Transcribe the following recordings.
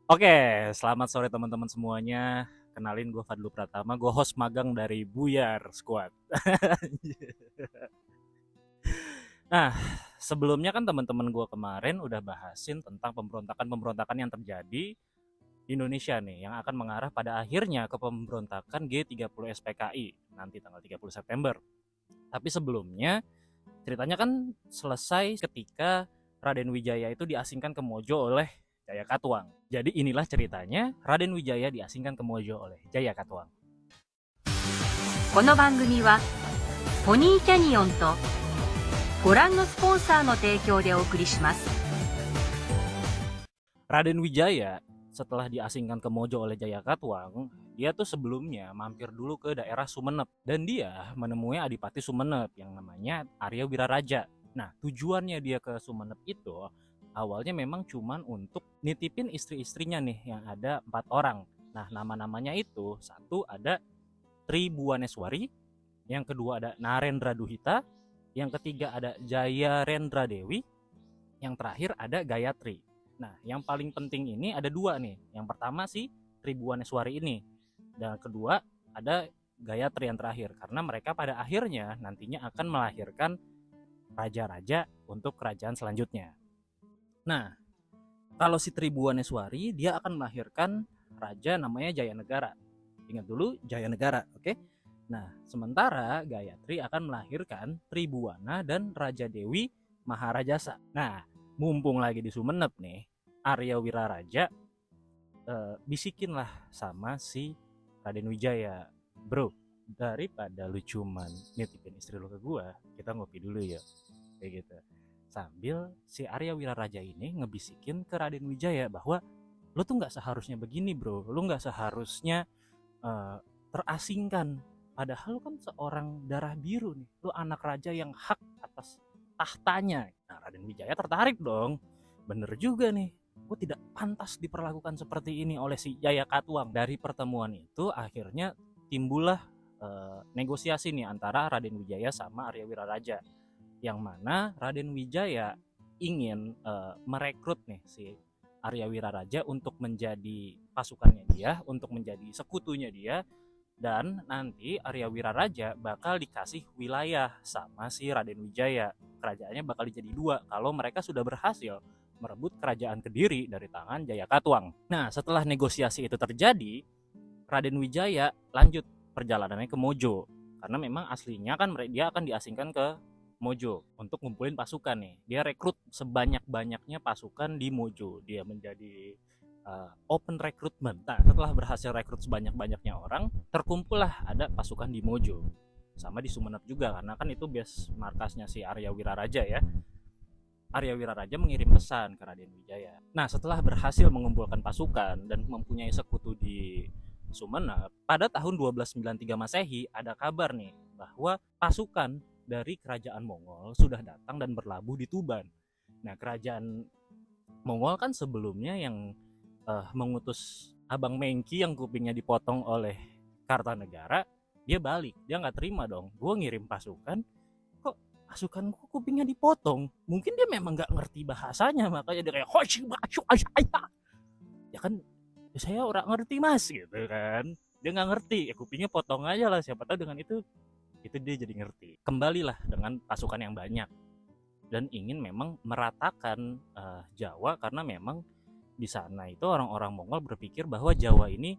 Oke, selamat sore teman-teman semuanya. Kenalin gue Fadlu Pratama, gue host magang dari Buyar Squad. Nah, sebelumnya kan teman-teman gue kemarin udah bahasin tentang pemberontakan-pemberontakan yang terjadi di Indonesia nih, yang akan mengarah pada akhirnya ke pemberontakan G30 SPKI nanti tanggal 30 September. Tapi sebelumnya, ceritanya kan selesai ketika Raden Wijaya itu diasingkan ke Mojo oleh Jaya Katuang. Jadi inilah ceritanya Raden Wijaya diasingkan ke Mojo oleh Jaya Katuang. この番組はポニーキャニオンとご覧のスポンサーの提供でお送りします。 Raden Wijaya setelah diasingkan ke Mojo oleh Jaya Katuang, dia tuh sebelumnya mampir dulu ke daerah Sumenep dan dia menemui Adipati Sumenep yang namanya Arya Wiraraja. Nah, tujuannya dia ke Sumenep itu awalnya memang cuman untuk nitipin istri-istrinya nih yang ada 4 orang. Nah, nama-namanya itu satu ada Tri Buwaneswari, yang kedua ada Narendra Duhita, yang ketiga ada Jaya Rendra Dewi, yang terakhir ada Gayatri. Nah, yang paling penting ini ada dua nih. Yang pertama si Tribuaneswari ini, dan kedua ada Gayatri yang terakhir, karena mereka pada akhirnya nantinya akan melahirkan raja-raja untuk kerajaan selanjutnya. Nah, kalau si Tribuaneswari dia akan melahirkan raja namanya Jayanegara. Ingat dulu Jayanegara, oke? Nah, sementara Gayatri akan melahirkan Tribuana dan Raja Dewi Maharajasa. Nah, mumpung lagi di Sumenep nih, Arya Wiraraja bisikin lah sama si Raden Wijaya, bro, daripada lu cuman nitipin istri lu ke gua, kita ngopi dulu ya, kayak gitu. Sambil si Arya Wiraraja ini ngebisikin ke Raden Wijaya bahwa lu tuh nggak seharusnya begini bro, lu nggak seharusnya terasingkan. Padahal lu kan seorang darah biru nih, lu anak raja yang hak atas tahtanya. Nah, Raden Wijaya tertarik dong. Bener juga nih, gue tidak pantas diperlakukan seperti ini oleh si Jaya Katuang. Dari pertemuan itu akhirnya timbullah negosiasi nih antara Raden Wijaya sama Arya Wiraraja, yang mana Raden Wijaya ingin merekrut nih si Arya Wiraraja untuk menjadi pasukannya dia, untuk menjadi sekutunya dia, dan nanti Arya Wiraraja bakal dikasih wilayah sama si Raden Wijaya. Kerajaannya bakal jadi dua kalau mereka sudah berhasil merebut kerajaan Kediri dari tangan Jaya Katuang. Nah, setelah negosiasi itu terjadi, Raden Wijaya lanjut perjalanannya ke Mojo, karena memang aslinya kan dia akan diasingkan ke Mojo untuk ngumpulin pasukan nih. Dia rekrut sebanyak-banyaknya pasukan di Mojo. Dia menjadi open recruitment. Nah, setelah berhasil rekrut sebanyak-banyaknya orang, terkumpullah ada pasukan di Mojo. Sama di Sumenep juga, karena kan itu base markasnya si Arya Wiraraja ya. Arya Wiraraja mengirim pesan ke Raden Wijaya. Nah, setelah berhasil mengumpulkan pasukan dan mempunyai sekutu di Sumenep, pada tahun 1293 Masehi ada kabar nih bahwa pasukan dari kerajaan Mongol sudah datang dan berlabuh di Tuban. Nah, kerajaan Mongol kan sebelumnya yang mengutus Abang Mengki yang kupingnya dipotong oleh Kartanegara, dia balik, dia nggak terima dong. Gue ngirim pasukan, kok pasukanku kupingnya dipotong? Mungkin dia memang nggak ngerti bahasanya, makanya dia kayak hoshi bacu ayah. Ya kan, saya orang ngerti mas gitu kan. Dia nggak ngerti, ya kupingnya potong aja lah. Siapa tahu dengan itu dia jadi ngerti. Kembalilah dengan pasukan yang banyak dan ingin memang meratakan Jawa, karena memang di sana itu orang-orang Mongol berpikir bahwa Jawa ini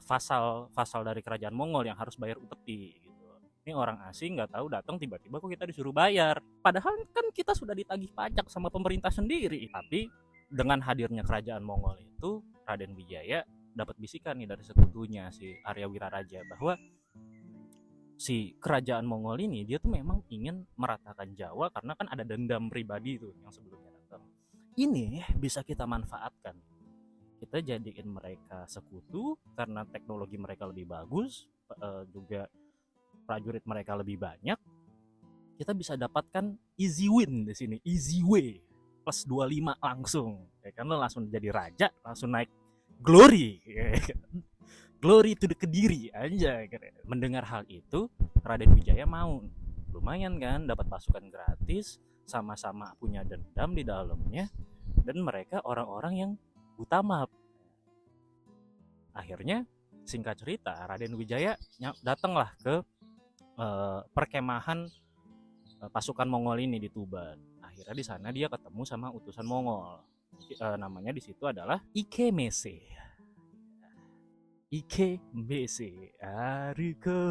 fasal dari kerajaan Mongol yang harus bayar upeti gitu. Ini orang asing nggak tahu datang tiba-tiba kok kita disuruh bayar. Padahal kan kita sudah ditagih pajak sama pemerintah sendiri. Tapi dengan hadirnya kerajaan Mongol itu, Raden Wijaya dapat bisikan nih dari sekutunya si Arya Wiraraja bahwa si kerajaan Mongol ini dia tuh memang ingin meratakan Jawa karena kan ada dendam pribadi tuh yang sebelumnya datang. Ini bisa kita manfaatkan. Kita jadiin mereka sekutu karena teknologi mereka lebih bagus, juga prajurit mereka lebih banyak. Kita bisa dapatkan easy win di sini, easy way. Plus 25 langsung. Ya kan, lo langsung jadi raja, langsung naik glory. Glory to the Kediri aja. Mendengar hal itu, Raden Wijaya mau. Lumayan kan, dapat pasukan gratis, sama-sama punya dendam di dalamnya, dan mereka orang-orang yang utama. Akhirnya singkat cerita Raden Wijaya datanglah ke perkemahan pasukan Mongol ini di Tuban. Akhirnya di sana dia ketemu sama utusan Mongol. Namanya di situ adalah Ikemese. Ikemese Aruko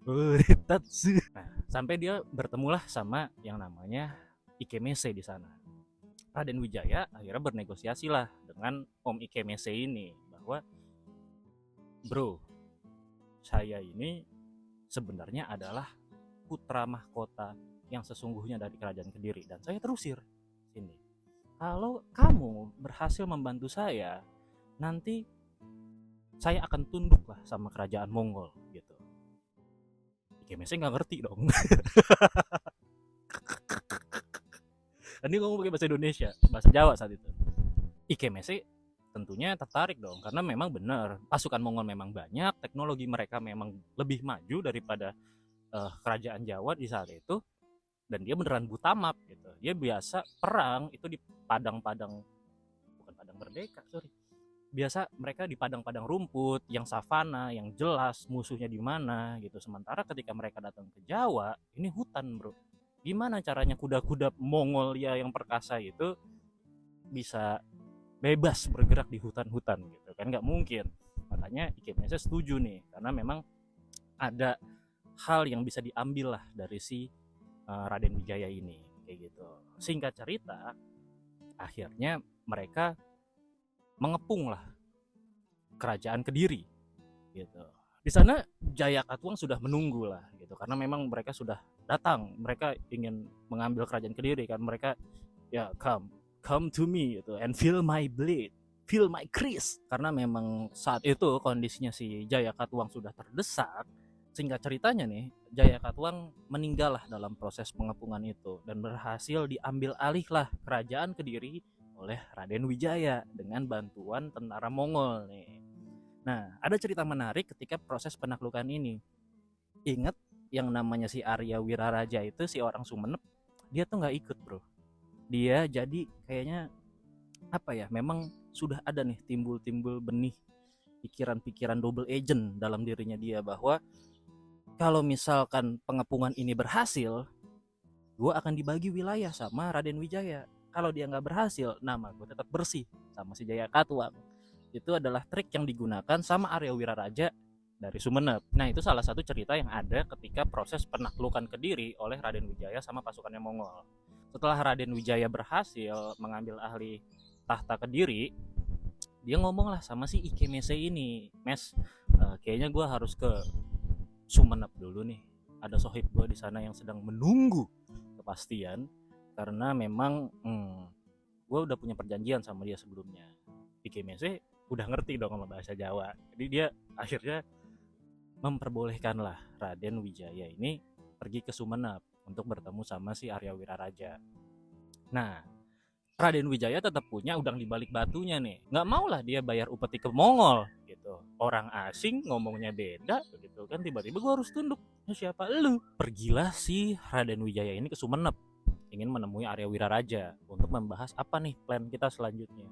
Oritatsu. Nah, sampai dia bertemulah sama yang namanya Ikemese di sana. Raden Wijaya akhirnya bernegosiasi lah dengan Om Ikemese ini bahwa, bro, saya ini sebenarnya adalah putra mahkota yang sesungguhnya dari kerajaan Kediri dan saya terusir sini. Kalau kamu berhasil membantu saya, nanti saya akan tunduk lah sama kerajaan Mongol gitu. Ikemese nggak ngerti dong. Ini ngomong pakai bahasa Indonesia, bahasa Jawa saat itu. Ikemese tentunya tertarik dong, karena memang benar pasukan Mongol memang banyak, teknologi mereka memang lebih maju daripada kerajaan Jawa di saat itu, dan dia beneran buta map gitu. Dia biasa perang itu di padang-padang, bukan padang merdeka, sorry. Biasa mereka di padang-padang rumput yang savana, yang jelas musuhnya di mana gitu. Sementara ketika mereka datang ke Jawa, ini hutan, bro. Gimana caranya kuda-kuda Mongolia yang perkasa itu bisa bebas bergerak di hutan-hutan gitu kan? Nggak mungkin. Makanya Ikemese setuju nih, karena memang ada hal yang bisa diambil lah dari si Raden Wijaya ini kayak gitu. Singkat cerita, akhirnya mereka mengepung lah kerajaan Kediri gitu. Di sana Jaya Katuang sudah menunggu lah gitu, karena memang mereka sudah datang, mereka ingin mengambil kerajaan Kediri kan. Mereka ya come to me gitu and feel my blade, feel my crease, karena memang saat itu kondisinya si Jaya Katuang sudah terdesak. Singkat ceritanya nih, Jaya Katuang meninggal lah dalam proses pengepungan itu dan berhasil diambil alih lah kerajaan Kediri oleh Raden Wijaya dengan bantuan tentara Mongol nih. Nah, ada cerita menarik ketika proses penaklukan ini. Ingat yang namanya si Arya Wiraraja itu, si orang Sumenep, dia tuh nggak ikut, bro. Dia jadi kayaknya apa ya, memang sudah ada nih timbul-timbul benih pikiran-pikiran double agent dalam dirinya dia, bahwa kalau misalkan pengepungan ini berhasil, gue akan dibagi wilayah sama Raden Wijaya. Kalau dia nggak berhasil, nama gue tetap bersih sama si Jaya Katuang. Itu adalah trik yang digunakan sama Arya Wiraraja dari Sumenep. Nah, itu salah satu cerita yang ada ketika proses penaklukan Kediri oleh Raden Wijaya sama pasukannya Mongol. Setelah Raden Wijaya berhasil mengambil alih tahta Kediri, dia ngomong lah sama si Ikemese ini, Mes, kayaknya gue harus ke Sumenep dulu nih. Ada sohib gue di sana yang sedang menunggu kepastian, karena memang gue udah punya perjanjian sama dia sebelumnya. Ikemese udah ngerti dong sama bahasa Jawa, jadi dia akhirnya memperbolehkanlah Raden Wijaya ini pergi ke Sumenep untuk bertemu sama si Arya Wiraraja. Nah, Raden Wijaya tetap punya udang di balik batunya nih, nggak mau lah dia bayar upeti ke Mongol gitu. Orang asing ngomongnya beda gitu kan, tiba-tiba gue harus tunduk. Siapa lu? Pergilah si Raden Wijaya ini ke Sumenep, ingin menemui Arya Wiraraja untuk membahas apa nih plan kita selanjutnya,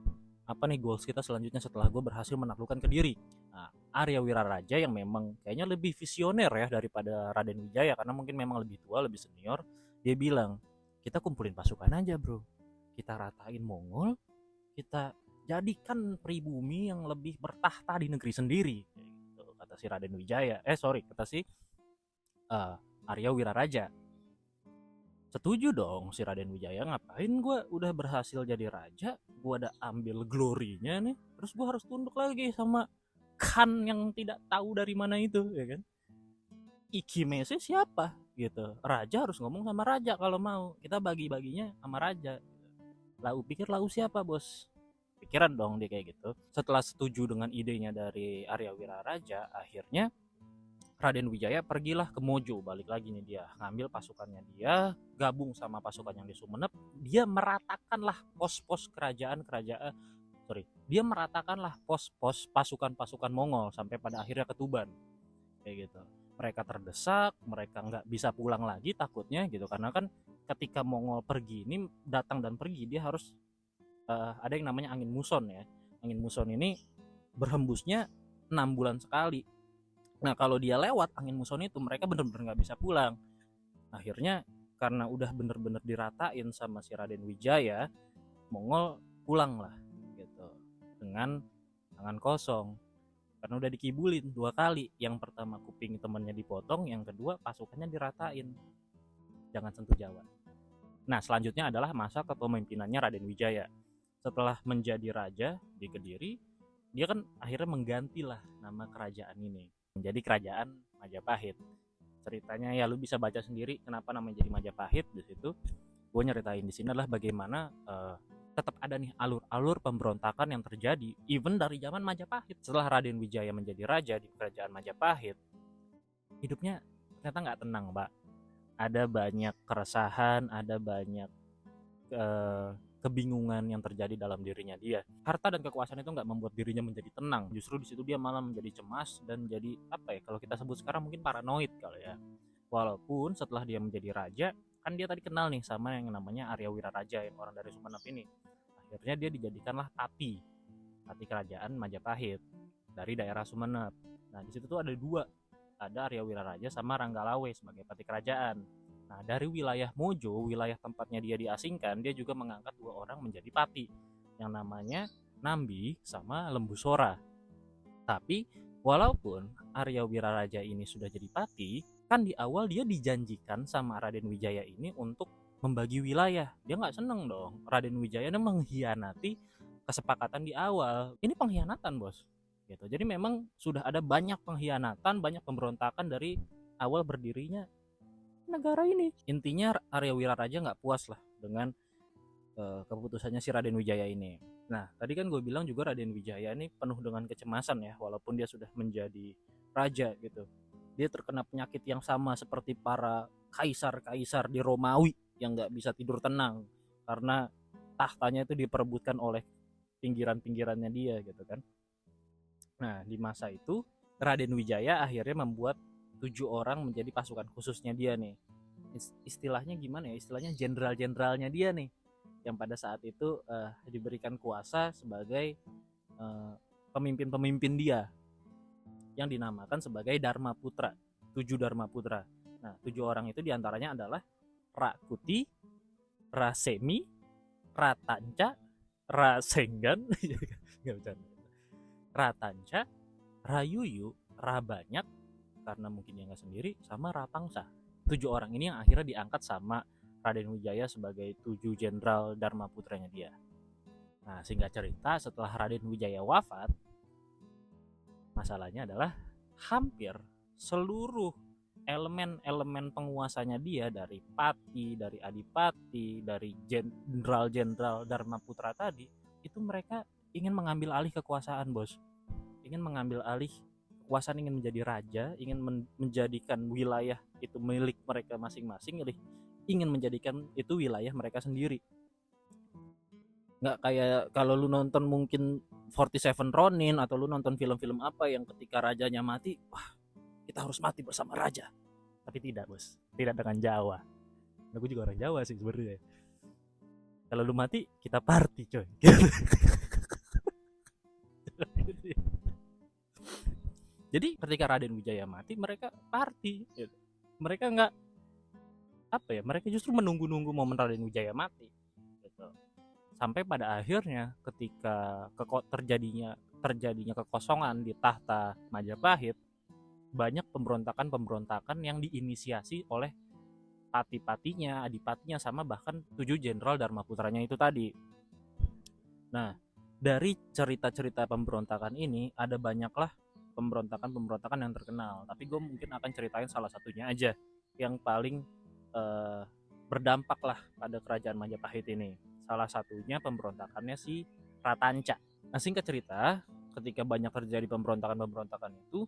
apa nih goals kita selanjutnya setelah gue berhasil menaklukkan Kediri. Nah, Arya Wiraraja yang memang kayaknya lebih visioner ya daripada Raden Wijaya, karena mungkin memang lebih tua, lebih senior, dia bilang, kita kumpulin pasukan aja, bro, kita ratain Mongol, kita jadikan pribumi yang lebih bertahta di negeri sendiri, gitu, kata si Raden Wijaya. Kata si Arya Wiraraja. Setuju dong si Raden Wijaya, ngapain gue udah berhasil jadi raja, gue udah ambil glorinya nih, terus gue harus tunduk lagi sama Khan yang tidak tahu dari mana itu, ya kan? Ikemese siapa gitu, raja harus ngomong sama raja kalau mau, kita bagi-baginya sama raja. Lau pikir lau siapa, bos? Pikiran dong dia kayak gitu. Setelah setuju dengan idenya dari Arya Wiraraja, akhirnya Raden Wijaya pergilah ke Mojo, balik lagi nih dia, ngambil pasukannya dia, gabung sama pasukan yang di Sumenep, dia meratakanlah pos-pos dia meratakanlah pos-pos pasukan-pasukan Mongol sampai pada akhirnya ke Tuban, kayak gitu. Mereka terdesak, mereka nggak bisa pulang lagi takutnya gitu, karena kan ketika Mongol pergi ini, datang dan pergi, dia harus ada yang namanya angin muson ya. Angin muson ini berhembusnya 6 bulan sekali. Nah kalau dia lewat angin muson itu, mereka bener-bener nggak bisa pulang. Akhirnya karena udah bener-bener diratain sama si Raden Wijaya, Mongol pulang lah gitu dengan tangan kosong, karena udah dikibulin 2 kali. Yang pertama kuping temennya dipotong, yang kedua pasukannya diratain, jangan sentuh Jawa. Nah selanjutnya adalah masa kepemimpinannya Raden Wijaya. Setelah menjadi raja di Kediri, dia kan akhirnya menggantilah nama kerajaan ini menjadi Kerajaan Majapahit. Ceritanya ya lu bisa baca sendiri kenapa namanya jadi Majapahit. Di situ gue nyeritain di sini adalah bagaimana tetap ada nih alur-alur pemberontakan yang terjadi even dari zaman Majapahit. Setelah Raden Wijaya menjadi raja di Kerajaan Majapahit, hidupnya ternyata nggak tenang, Pak. Ada banyak keresahan, ada banyak kebingungan yang terjadi dalam dirinya dia. Harta dan kekuasaan itu nggak membuat dirinya menjadi tenang. Justru di situ dia malah menjadi cemas dan jadi apa ya? Kalau kita sebut sekarang mungkin paranoid kali ya. Walaupun setelah dia menjadi raja, kan dia tadi kenal nih sama yang namanya Arya Wiraraja yang orang dari Sumenep ini. Akhirnya dia dijadikanlah pati kerajaan Majapahit dari daerah Sumenep. Nah di situ tuh ada 2, ada Arya Wiraraja sama Ranggalawe sebagai pati kerajaan. Nah dari wilayah Mojo, wilayah tempatnya dia diasingkan, dia juga mengangkat 2 orang menjadi pati yang namanya Nambi sama Lembu Sora. Tapi walaupun Arya Wiraraja ini sudah jadi pati, kan di awal dia dijanjikan sama Raden Wijaya ini untuk membagi wilayah. Dia nggak seneng dong, Raden Wijaya mengkhianati kesepakatan di awal. Ini pengkhianatan bos gitu. Jadi memang sudah ada banyak pengkhianatan, banyak pemberontakan dari awal berdirinya negara ini. Intinya Arya Wiraraja nggak puas lah dengan keputusannya si Raden Wijaya ini. Nah tadi kan gue bilang juga Raden Wijaya ini penuh dengan kecemasan ya, walaupun dia sudah menjadi raja gitu. Dia terkena penyakit yang sama seperti para kaisar-kaisar di Romawi yang nggak bisa tidur tenang karena tahtanya itu diperebutkan oleh pinggiran-pinggirannya dia gitu kan. Nah di masa itu Raden Wijaya akhirnya membuat 7 orang menjadi pasukan khususnya dia nih. Istilahnya gimana ya? Istilahnya jenderal-jenderalnya dia nih, yang pada saat itu diberikan kuasa sebagai pemimpin-pemimpin dia, yang dinamakan sebagai Dharma Putra. 7 Dharma Putra. Nah 7 orang itu diantaranya adalah Rakuti, Rasemi, Ratanca, Rasenggan, Ratanca, Rayuyu, Rabanyak, karena mungkin dia nggak sendiri, sama Rapangsa. 7 orang ini yang akhirnya diangkat sama Raden Wijaya sebagai 7 jenderal Dharma Putranya dia. Nah singkat cerita, setelah Raden Wijaya wafat, masalahnya adalah hampir seluruh elemen-elemen penguasanya dia, dari pati, dari adipati, dari jenderal-jenderal Dharma Putra tadi, itu mereka ingin mengambil alih kekuasaan bos. Ingin mengambil alih kekuasaan, ingin menjadi raja, ingin menjadikan wilayah itu milik mereka masing-masing, ingin menjadikan itu wilayah mereka sendiri. Nggak kayak kalau lu nonton mungkin 47 Ronin atau lu nonton film-film apa yang ketika rajanya mati, wah kita harus mati bersama raja. Tapi tidak bos, tidak dengan Jawa. Nah, gue juga orang Jawa sih sebenarnya. Kalau lu mati kita party coy. Jadi ketika Raden Wijaya mati, mereka party gitu. Mereka nggak apa ya, mereka justru menunggu-nunggu momen Raden Wijaya mati gitu. Sampai pada akhirnya ketika terjadinya kekosongan di tahta Majapahit, banyak pemberontakan yang diinisiasi oleh pati-patinya, adipatinya, sama bahkan 7 jenderal Dharma Putranya itu tadi. Nah dari cerita-cerita pemberontakan ini ada banyaklah pemberontakan yang terkenal, tapi gue mungkin akan ceritain salah satunya aja yang paling berdampak lah pada kerajaan Majapahit ini. Salah satunya pemberontakannya si Ratanca. Nah singkat cerita, ketika banyak terjadi pemberontakan itu,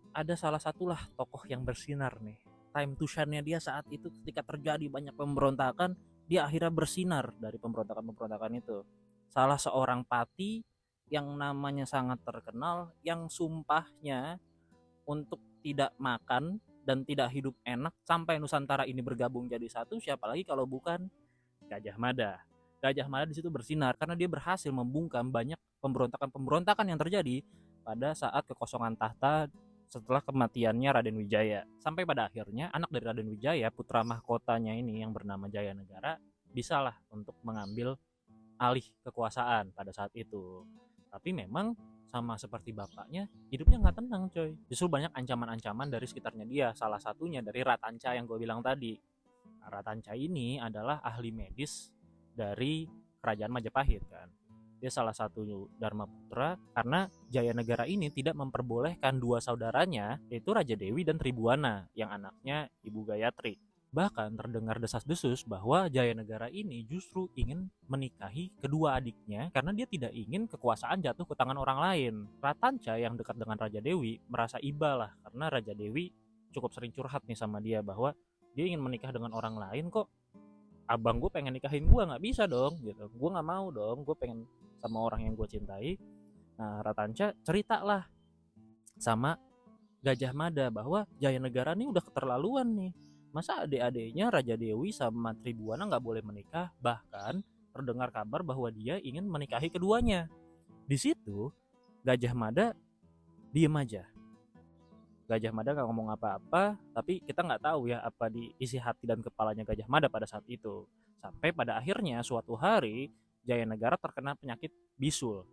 ada salah satulah tokoh yang bersinar nih. Time to shine-nya dia saat itu ketika terjadi banyak pemberontakan, dia akhirnya bersinar dari pemberontakan itu. Salah seorang pati yang namanya sangat terkenal, yang sumpahnya untuk tidak makan dan tidak hidup enak sampai Nusantara ini bergabung jadi satu, siapa lagi kalau bukan Gajah Mada. Gajah Mada di situ bersinar karena dia berhasil membungkam banyak pemberontakan-pemberontakan yang terjadi pada saat kekosongan tahta setelah kematiannya Raden Wijaya. Sampai pada akhirnya anak dari Raden Wijaya, putra mahkotanya ini yang bernama Jayanegara, bisalah untuk mengambil alih kekuasaan pada saat itu. Tapi memang sama seperti bapaknya, hidupnya nggak tenang coy. Justru banyak ancaman-ancaman dari sekitarnya dia. Salah satunya dari Ratanca yang gue bilang tadi. Nah, Ratanca ini adalah ahli medis dari kerajaan Majapahit kan. Dia salah satu Dharma Putra karena Jayanegara ini tidak memperbolehkan dua saudaranya, yaitu Raja Dewi dan Tribuana, yang anaknya Ibu Gayatri. Bahkan terdengar desas-desus bahwa Jayanegara ini justru ingin menikahi kedua adiknya karena dia tidak ingin kekuasaan jatuh ke tangan orang lain. Ratanca yang dekat dengan Raja Dewi merasa iba lah karena Raja Dewi cukup sering curhat nih sama dia bahwa dia ingin menikah dengan orang lain kok. Abang gue pengen nikahin gue, nggak bisa dong gitu. Gue nggak mau dong, gue pengen sama orang yang gue cintai. Nah, Ratanca cerita lah sama Gajah Mada bahwa Jayanegara nih udah keterlaluan nih. Masa adik-adiknya Raja Dewi sama Tribuana nggak boleh menikah? Bahkan terdengar kabar bahwa dia ingin menikahi keduanya. Di situ Gajah Mada diem aja. Gajah Mada nggak ngomong apa-apa, tapi kita nggak tahu ya apa di isi hati dan kepalanya Gajah Mada pada saat itu. Sampai pada akhirnya suatu hari Jayanegara terkena penyakit bisul.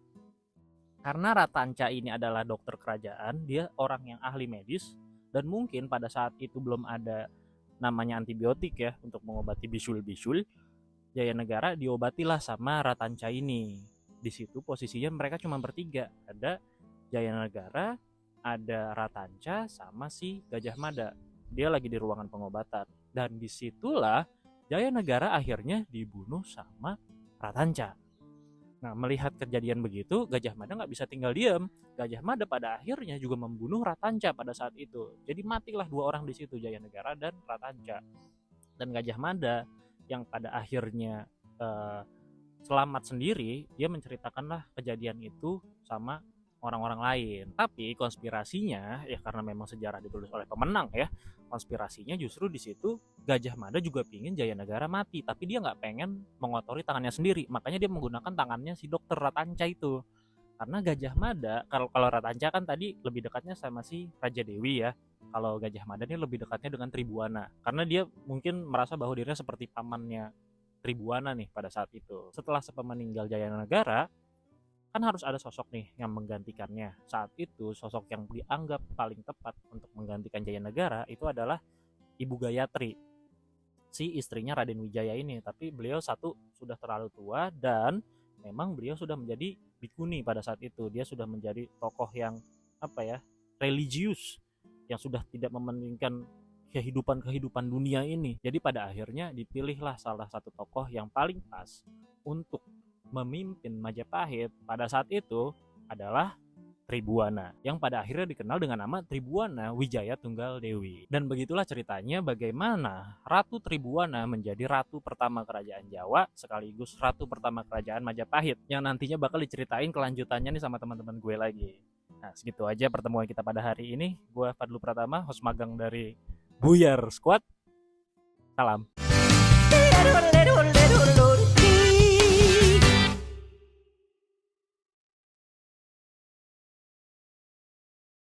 Karena Ratanca ini adalah dokter kerajaan, dia orang yang ahli medis, dan mungkin pada saat itu belum ada namanya antibiotik ya untuk mengobati bisul-bisul. Jayanegara diobatilah sama Ratanca ini. Di situ posisinya mereka cuma bertiga, ada Jayanegara, ada Ratanca, sama si Gajah Mada. Dia lagi di ruangan pengobatan, dan disitulah Jayanegara akhirnya dibunuh sama Ratanca. Nah, melihat kejadian begitu, Gajah Mada nggak bisa tinggal diam. Gajah Mada pada akhirnya juga membunuh Ratanca pada saat itu. Jadi matilah dua orang di situ, Jayanegara dan Ratanca. Dan Gajah Mada yang pada akhirnya selamat sendiri, dia menceritakanlah kejadian itu sama orang-orang lain. Tapi konspirasinya ya karena memang sejarah ditulis oleh pemenang ya. Konspirasinya justru di situ Gajah Mada juga pingin Jayanegara mati, tapi dia nggak pengen mengotori tangannya sendiri. Makanya dia menggunakan tangannya si dokter Ratanca itu. Karena Gajah Mada, kalau Ratanca kan tadi lebih dekatnya sama si Raja Dewi ya. Kalau Gajah Mada ini lebih dekatnya dengan Tribuana. Karena dia mungkin merasa bahwa dirinya seperti pamannya Tribuana nih pada saat itu. Setelah sepeninggal Jayanegara, kan harus ada sosok nih yang menggantikannya. Saat itu sosok yang dianggap paling tepat untuk menggantikan Jayanegara itu adalah Ibu Gayatri, si istrinya Raden Wijaya ini. Tapi beliau satu sudah terlalu tua dan memang beliau sudah menjadi bikuni pada saat itu. Dia sudah menjadi tokoh yang religius, yang sudah tidak mementingkan kehidupan dunia ini. Jadi pada akhirnya dipilihlah salah satu tokoh yang paling pas untuk memimpin Majapahit pada saat itu adalah Tribuana, yang pada akhirnya dikenal dengan nama Tribuana Wijaya Tunggal Dewi. Dan begitulah ceritanya bagaimana Ratu Tribuana menjadi ratu pertama kerajaan Jawa sekaligus ratu pertama kerajaan Majapahit, yang nantinya bakal diceritain kelanjutannya nih sama teman-teman gue lagi. Nah, segitu aja pertemuan kita pada hari ini. Gue Fadlu Pratama, host magang dari Buyar Squad. Salam.